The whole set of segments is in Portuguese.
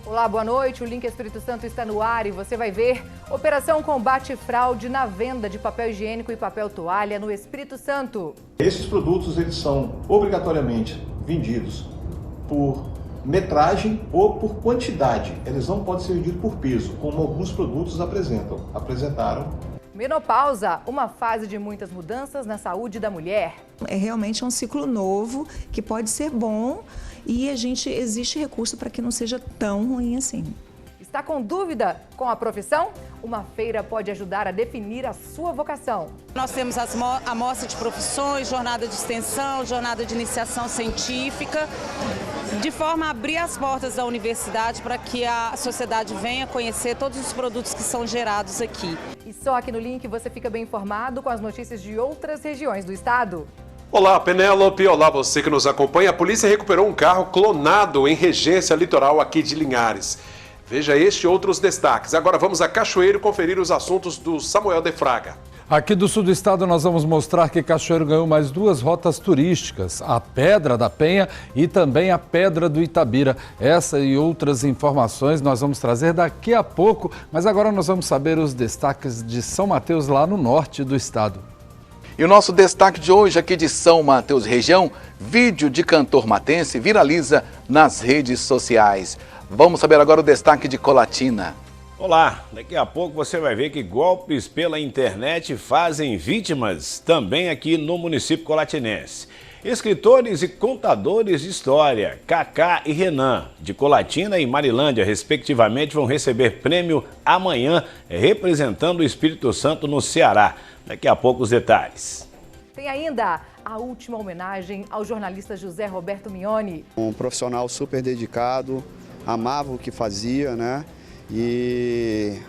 Olá, boa noite. O Link Espírito Santo está no ar e você vai ver Operação Combate Fraude na venda de papel higiênico e papel toalha no Espírito Santo. Esses produtos eles são obrigatoriamente vendidos por metragem ou por quantidade. Eles não podem ser vendidos por peso, como alguns produtos apresentaram. Menopausa, uma fase de muitas mudanças na saúde da mulher. É realmente um ciclo novo que pode ser bom e existe recurso para que não seja tão ruim assim. Está com dúvida com a profissão? Uma feira pode ajudar a definir a sua vocação. Nós temos a mostra de profissões, jornada de extensão, jornada de iniciação científica, de forma a abrir as portas da universidade para que a sociedade venha conhecer todos os produtos que são gerados aqui. E só aqui no Link você fica bem informado com as notícias de outras regiões do estado. Olá, Penélope. Olá, você que nos acompanha. A polícia recuperou um carro clonado em Regência Litoral aqui de Linhares. Veja este e outros destaques. Agora vamos a Cachoeiro conferir os assuntos do Samuel de Fraga. Aqui do sul do estado nós vamos mostrar que Cachoeiro ganhou mais duas rotas turísticas, a Pedra da Penha e também a Pedra do Itabira. Essa e outras informações nós vamos trazer daqui a pouco, mas agora nós vamos saber os destaques de São Mateus lá no norte do estado. E o nosso destaque de hoje aqui de São Mateus região, vídeo de cantor matense viraliza nas redes sociais. Vamos saber agora o destaque de Colatina. Olá, daqui a pouco você vai ver que golpes pela internet fazem vítimas também aqui no município colatinense. Escritores e contadores de história, Cacá e Renan, de Colatina e Marilândia, respectivamente, vão receber prêmio amanhã, representando o Espírito Santo no Ceará. Daqui a pouco os detalhes. Tem ainda a última homenagem ao jornalista José Roberto Mione. Um profissional super dedicado, amava o que fazia, né? E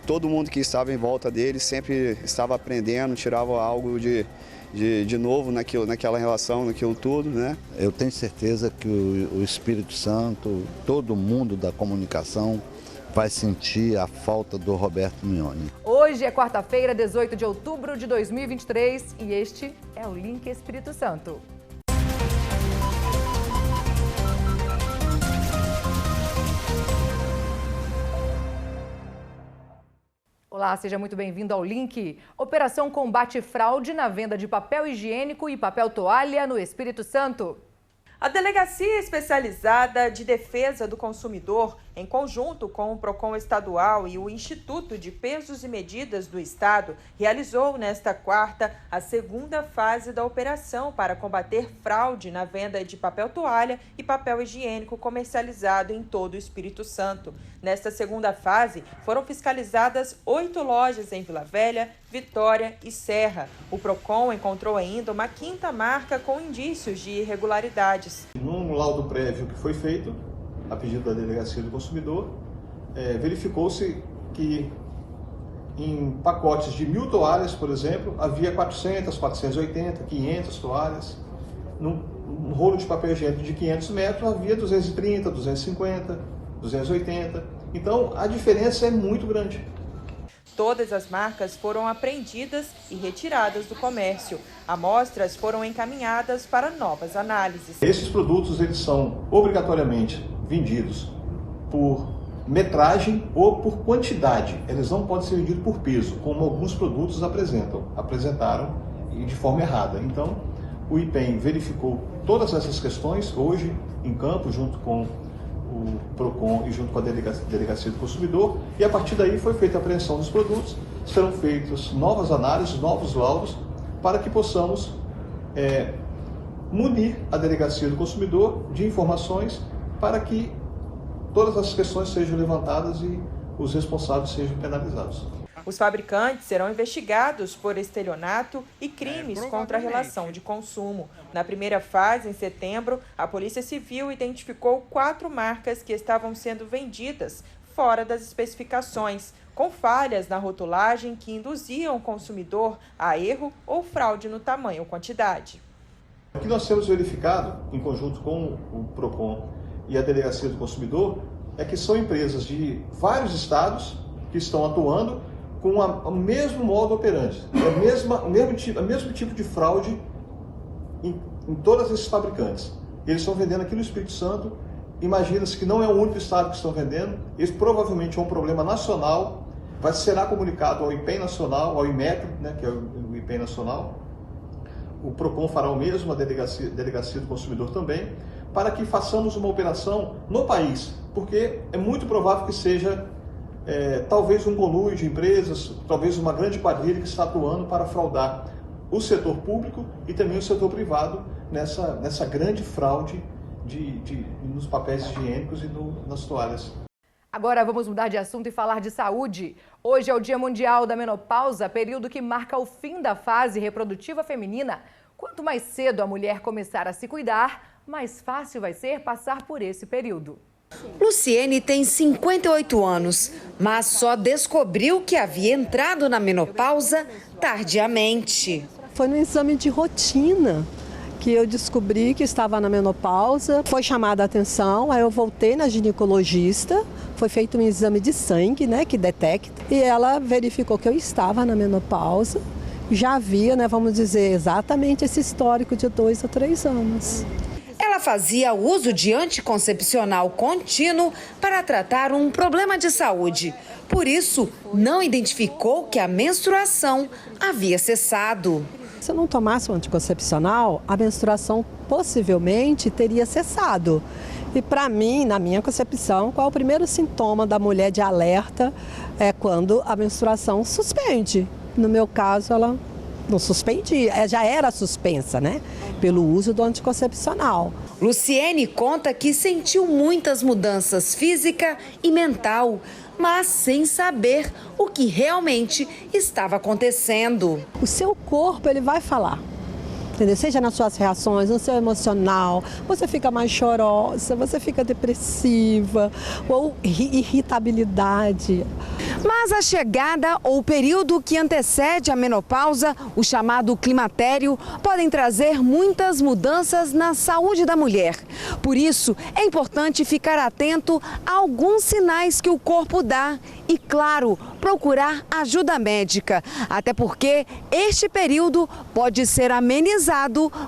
todo mundo que estava em volta dele sempre estava aprendendo, tirava algo de novo naquela relação, naquilo tudo, né? Eu tenho certeza que o Espírito Santo, todo mundo da comunicação, vai sentir a falta do Roberto Mione. Hoje é quarta-feira, 18 de outubro de 2023 e este é o Link Espírito Santo. Olá, seja muito bem-vindo ao Link. Operação Combate Fraude na venda de papel higiênico e papel toalha no Espírito Santo. A Delegacia Especializada de Defesa do Consumidor, em conjunto com o PROCON Estadual e o Instituto de Pesos e Medidas do Estado, realizou nesta quarta a segunda fase da operação para combater fraude na venda de papel toalha e papel higiênico comercializado em todo o Espírito Santo. Nesta segunda fase, foram fiscalizadas 8 lojas em Vila Velha, Vitória e Serra. O PROCON encontrou ainda uma quinta marca com indícios de irregularidades. Num laudo prévio que foi feito, a pedido da Delegacia do Consumidor, verificou-se que em pacotes de 1.000 toalhas, por exemplo, havia 400, 480, 500 toalhas. Num rolo de papel higiênico de 500 metros havia 230, 250, 280. Então, a diferença é muito grande. Todas as marcas foram apreendidas e retiradas do comércio. Amostras foram encaminhadas para novas análises. Esses produtos eles são obrigatoriamente vendidos por metragem ou por quantidade. Eles não podem ser vendidos por peso, como alguns produtos apresentaram e de forma errada. Então, o IPEM verificou todas essas questões hoje em campo, junto com o PROCON e junto com a Delegacia do Consumidor, e a partir daí foi feita a apreensão dos produtos, serão feitas novas análises, novos laudos, para que possamos munir a Delegacia do Consumidor de informações para que todas as questões sejam levantadas e os responsáveis sejam penalizados. Os fabricantes serão investigados por estelionato e crimes contra a relação de consumo. Na primeira fase, em setembro, a Polícia Civil identificou 4 marcas que estavam sendo vendidas fora das especificações, com falhas na rotulagem que induziam o consumidor a erro ou fraude no tamanho ou quantidade. O que nós temos verificado, em conjunto com o PROCON e a Delegacia do Consumidor, é que são empresas de vários estados que estão atuando com o mesmo modo operante, o mesmo tipo de fraude em todos esses fabricantes. Eles estão vendendo aqui no Espírito Santo imagina-se que não é o único estado que estão vendendo, esse provavelmente é um problema nacional, será comunicado ao IPEM Nacional, ao IMEC, né, que é o IPEM Nacional, o PROCON fará o mesmo, a Delegacia do Consumidor também, para que façamos uma operação no país, porque é muito provável que seja talvez um conluio de empresas, talvez uma grande quadrilha que está atuando para fraudar o setor público e também o setor privado nessa grande fraude nos papéis higiênicos e nas toalhas. Agora vamos mudar de assunto e falar de saúde. Hoje é o Dia Mundial da Menopausa, período que marca o fim da fase reprodutiva feminina. Quanto mais cedo a mulher começar a se cuidar, mais fácil vai ser passar por esse período. Luciene tem 58 anos, mas só descobriu que havia entrado na menopausa tardiamente. Foi no exame de rotina que eu descobri que estava na menopausa. Foi chamada a atenção, aí eu voltei na ginecologista, foi feito um exame de sangue, né, que detecta, e ela verificou que eu estava na menopausa. Já havia, né, vamos dizer, exatamente esse histórico de 2 a 3 anos. Ela fazia uso de anticoncepcional contínuo para tratar um problema de saúde. Por isso, não identificou que a menstruação havia cessado. Se eu não tomasse o anticoncepcional, a menstruação possivelmente teria cessado. E para mim, na minha concepção, qual é o primeiro sintoma da mulher de alerta? É quando a menstruação suspende. No meu caso, ela não suspendia, já era suspensa, né? Pelo uso do anticoncepcional. Luciene conta que sentiu muitas mudanças física e mental, mas sem saber o que realmente estava acontecendo. O seu corpo, ele vai falar. Entendeu? Seja nas suas reações, no seu emocional, você fica mais chorosa, você fica depressiva, ou irritabilidade. Mas a chegada ou o período que antecede a menopausa, o chamado climatério, podem trazer muitas mudanças na saúde da mulher. Por isso, é importante ficar atento a alguns sinais que o corpo dá e, claro, procurar ajuda médica, até porque este período pode ser amenizado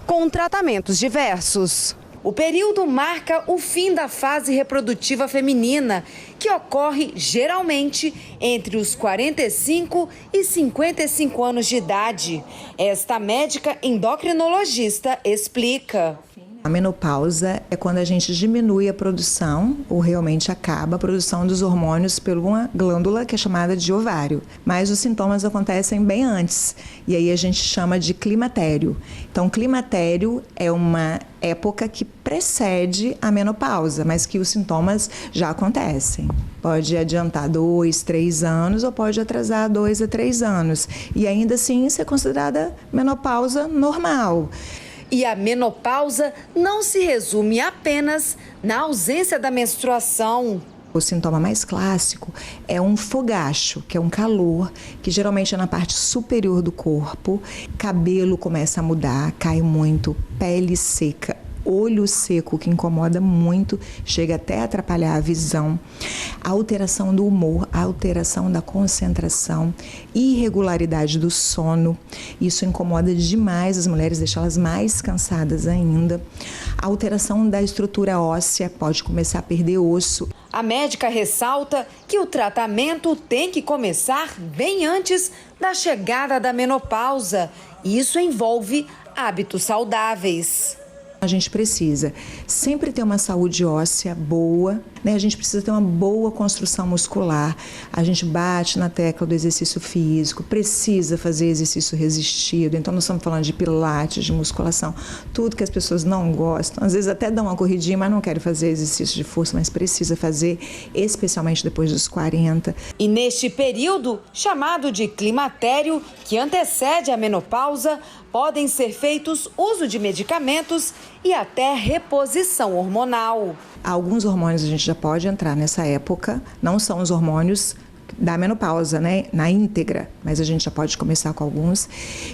com tratamentos diversos. O período marca o fim da fase reprodutiva feminina, que ocorre geralmente entre os 45 e 55 anos de idade. Esta médica endocrinologista explica. A menopausa é quando a gente diminui a produção, ou realmente acaba a produção dos hormônios por uma glândula que é chamada de ovário. Mas os sintomas acontecem bem antes, e aí a gente chama de climatério. Então, climatério é uma época que precede a menopausa, mas que os sintomas já acontecem. Pode adiantar 2, 3 anos ou pode atrasar 2 a 3 anos. E ainda assim ser considerada menopausa normal. E a menopausa não se resume apenas na ausência da menstruação. O sintoma mais clássico é um fogacho, que é um calor, que geralmente é na parte superior do corpo. Cabelo começa a mudar, cai muito, pele seca, olho seco, que incomoda muito, chega até a atrapalhar a visão. A alteração do humor, a alteração da concentração, irregularidade do sono. Isso incomoda demais as mulheres, deixa elas mais cansadas ainda. A alteração da estrutura óssea, pode começar a perder osso. A médica ressalta que o tratamento tem que começar bem antes da chegada da menopausa. Isso envolve hábitos saudáveis. A gente precisa sempre ter uma saúde óssea boa, né? A gente precisa ter uma boa construção muscular. A gente bate na tecla do exercício físico, precisa fazer exercício resistido. Então, nós estamos falando de pilates, de musculação, tudo que as pessoas não gostam. Às vezes até dão uma corridinha, mas não querem fazer exercício de força, mas precisa fazer, especialmente depois dos 40. E neste período, chamado de climatério, que antecede a menopausa, podem ser feitos uso de medicamentos e até reposição hormonal. Alguns hormônios a gente já pode entrar nessa época, não são os hormônios da menopausa, né, na íntegra, mas a gente já pode começar com alguns.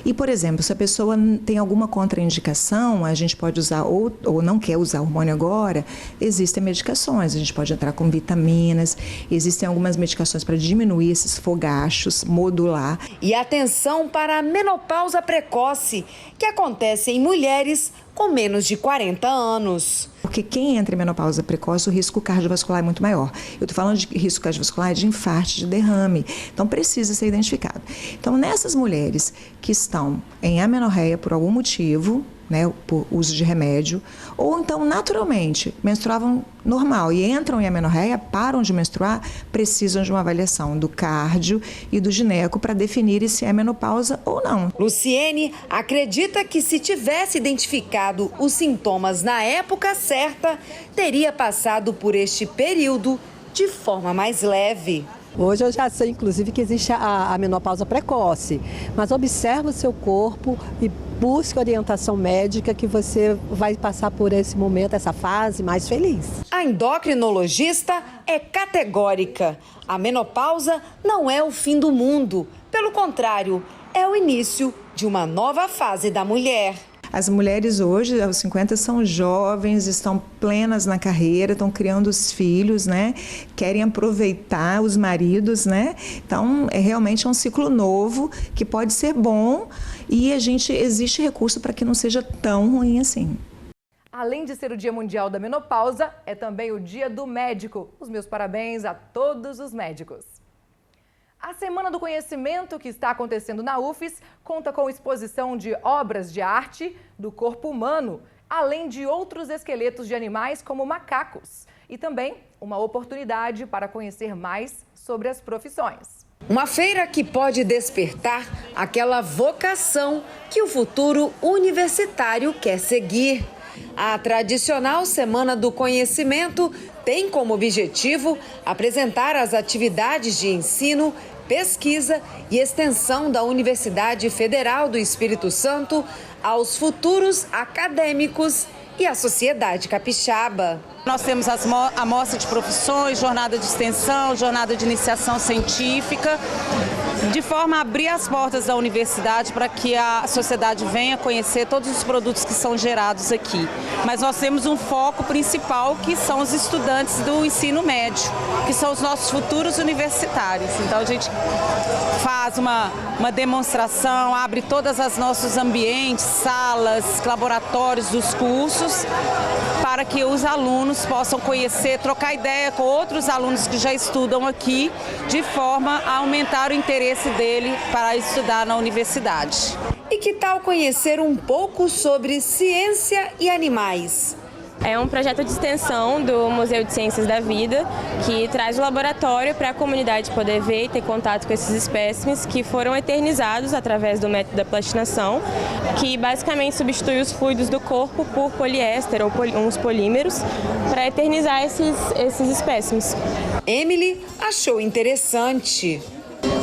E, por exemplo, se a pessoa tem alguma contraindicação, a gente pode usar ou não quer usar hormônio agora, existem medicações, a gente pode entrar com vitaminas, existem algumas medicações para diminuir esses fogachos, modular. E atenção para a menopausa precoce, que acontece em mulheres com menos de 40 anos. Porque quem entra em menopausa precoce, o risco cardiovascular é muito maior. Eu estou falando de risco cardiovascular de infarto, de derrame. Então, precisa ser identificado. Então, nessas mulheres que estão em amenorreia por algum motivo, né, por uso de remédio, ou então naturalmente menstruavam normal e entram em amenorreia, param de menstruar, precisam de uma avaliação do cardio e do gineco para definir se é menopausa ou não. Luciene acredita que se tivesse identificado os sintomas na época certa, teria passado por este período de forma mais leve. Hoje eu já sei, inclusive, que existe a menopausa precoce, mas observa o seu corpo e busque orientação médica que você vai passar por esse momento, essa fase mais feliz. A endocrinologista é categórica. A menopausa não é o fim do mundo. Pelo contrário, é o início de uma nova fase da mulher. As mulheres hoje, aos 50, são jovens, estão plenas na carreira, estão criando os filhos, né? Querem aproveitar os maridos, né? Então, é realmente um ciclo novo que pode ser bom e existe recurso para que não seja tão ruim assim. Além de ser o Dia Mundial da Menopausa, é também o Dia do Médico. Os meus parabéns a todos os médicos. A Semana do Conhecimento, que está acontecendo na UFES, conta com exposição de obras de arte do corpo humano, além de outros esqueletos de animais como macacos. E também uma oportunidade para conhecer mais sobre as profissões. Uma feira que pode despertar aquela vocação que o futuro universitário quer seguir. A tradicional Semana do Conhecimento tem como objetivo apresentar as atividades de ensino, pesquisa e extensão da Universidade Federal do Espírito Santo aos futuros acadêmicos e à sociedade capixaba. Nós temos a mostra de profissões, jornada de extensão, jornada de iniciação científica, de forma a abrir as portas da universidade para que a sociedade venha conhecer todos os produtos que são gerados aqui. Mas nós temos um foco principal que são os estudantes do ensino médio, que são os nossos futuros universitários. Então a gente faz uma demonstração, abre todos os nossos ambientes, salas, laboratórios dos cursos, para que os alunos possam conhecer, trocar ideia com outros alunos que já estudam aqui, de forma a aumentar o interesse dele para estudar na universidade. E que tal conhecer um pouco sobre ciência e animais? É um projeto de extensão do Museu de Ciências da Vida, que traz o laboratório para a comunidade poder ver e ter contato com esses espécimes que foram eternizados através do método da plastinação, que basicamente substitui os fluidos do corpo por poliéster ou uns polímeros para eternizar esses espécimes. Emily achou interessante.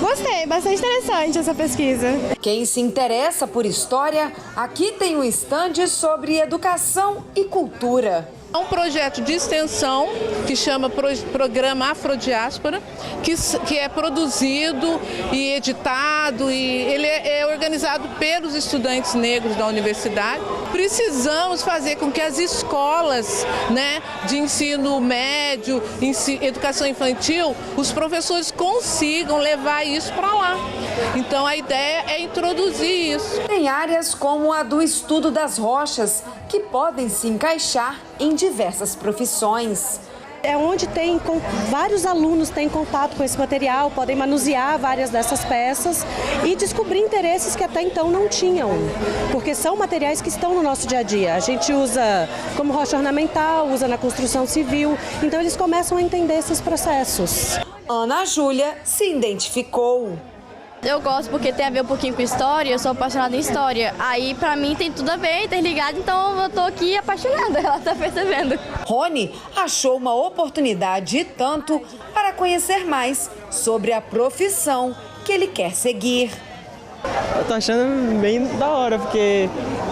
Gostei, bastante interessante essa pesquisa. Quem se interessa por história, aqui tem um estande sobre educação e cultura. É um projeto de extensão que chama Programa Afrodiáspora, que é produzido e editado e ele é organizado pelos estudantes negros da universidade. Precisamos fazer com que as escolas, né, de ensino médio, educação infantil, os professores consigam levar isso para lá. Então a ideia é introduzir isso. Tem áreas como a do estudo das rochas, que podem se encaixar em diversas profissões. É onde vários alunos têm contato com esse material, podem manusear várias dessas peças e descobrir interesses que até então não tinham, porque são materiais que estão no nosso dia a dia. A gente usa como rocha ornamental, usa na construção civil, então eles começam a entender esses processos. Ana Júlia se identificou. Eu gosto porque tem a ver um pouquinho com história, eu sou apaixonada em história. Aí pra mim tem tudo a ver, interligado, então eu tô aqui apaixonada, ela tá percebendo. Rony achou uma oportunidade e tanto para conhecer mais sobre a profissão que ele quer seguir. Eu tô achando bem da hora, porque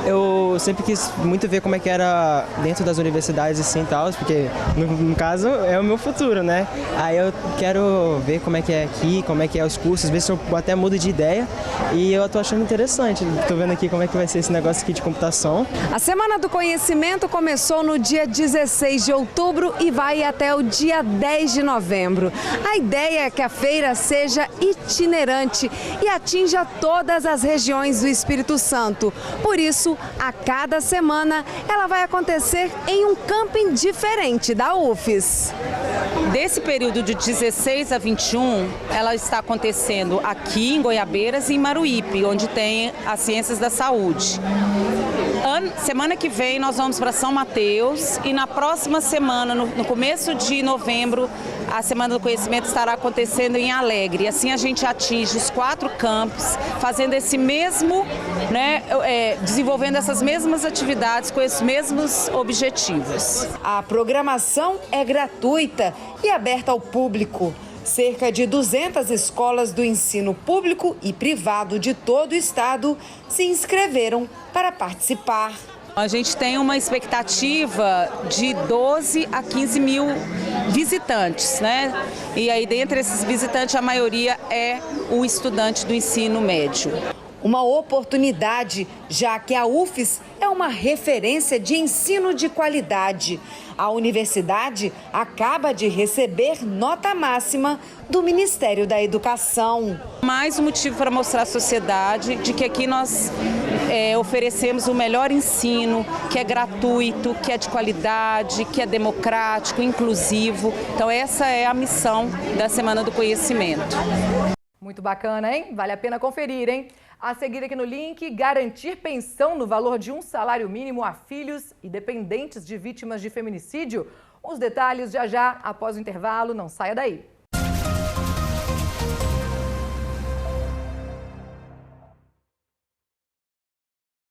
eu sempre quis muito ver como é que era dentro das universidades assim e tal, porque no caso é o meu futuro, né? Aí eu quero ver como é que é aqui, como é que é os cursos, ver se eu até mudo de ideia e eu tô achando interessante. Tô vendo aqui como é que vai ser esse negócio aqui de computação. A Semana do Conhecimento começou no dia 16 de outubro e vai até o dia 10 de novembro. A ideia é que a feira seja itinerante e atinja todos todas as regiões do Espírito Santo. Por isso, a cada semana, ela vai acontecer em um camping diferente da UFES. Desse período de 16 a 21, ela está acontecendo aqui em Goiabeiras e em Maruípe, onde tem as Ciências da Saúde. Semana que vem nós vamos para São Mateus e na próxima semana, no começo de novembro, a Semana do Conhecimento estará acontecendo em Alegre. Assim a gente atinge os 4 campos, fazendo esse mesmo, desenvolvendo essas mesmas atividades com esses mesmos objetivos. A programação é gratuita e aberta ao público. Cerca de 200 escolas do ensino público e privado de todo o estado se inscreveram para participar. A gente tem uma expectativa de 12 a 15 mil visitantes, né? E aí, dentre esses visitantes, a maioria é o estudante do ensino médio. Uma oportunidade, já que a UFES é uma referência de ensino de qualidade. A universidade acaba de receber nota máxima do Ministério da Educação. Mais um motivo para mostrar à sociedade de que aqui nós oferecemos o melhor ensino, que é gratuito, que é de qualidade, que é democrático, inclusivo. Então essa é a missão da Semana do Conhecimento. Muito bacana, hein? Vale a pena conferir, hein? A seguir aqui no link, garantir pensão no valor de um salário mínimo a filhos e dependentes de vítimas de feminicídio. Os detalhes já após o intervalo, não saia daí.